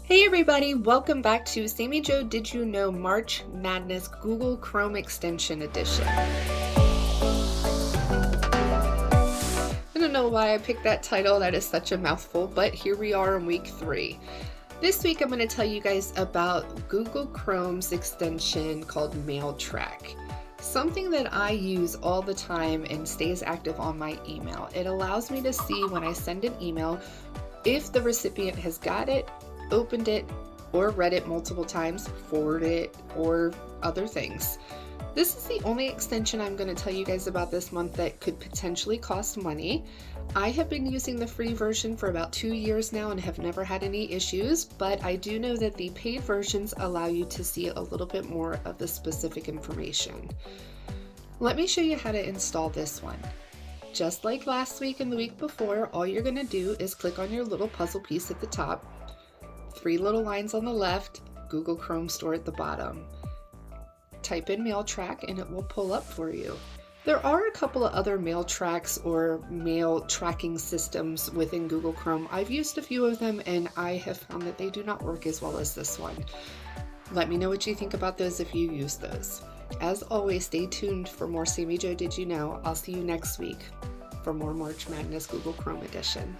Hey everybody, welcome back to Sammy Joe Did You Know March Madness Google Chrome Extension Edition. I don't know why I picked that title, that is such a mouthful, but here we are in week 3. This week I'm going to tell you guys about Google Chrome's extension called Mailtrack. Something that I use all the time and stays active on my email. It allows me to see when I send an email if the recipient has got it, opened it, or read it multiple times, forwarded it, or other things. This is the only extension I'm going to tell you guys about this month that could potentially cost money. I have been using the free version for about 2 years now and have never had any issues, but I do know that the paid versions allow you to see a little bit more of the specific information. Let me show you how to install this one. Just like last week and the week before, all you're going to do is click on your little puzzle piece at the top, 3 little lines on the left, Google Chrome Store at the bottom. Type in Mailtrack and it will pull up for you. There are a couple of other mail tracks or mail tracking systems within Google Chrome. I've used a few of them and I have found that they do not work as well as this one. Let me know what you think about those if you use those. As always, stay tuned for more Sammy Joe Did You Know. I'll see you next week for more March Madness Google Chrome Edition.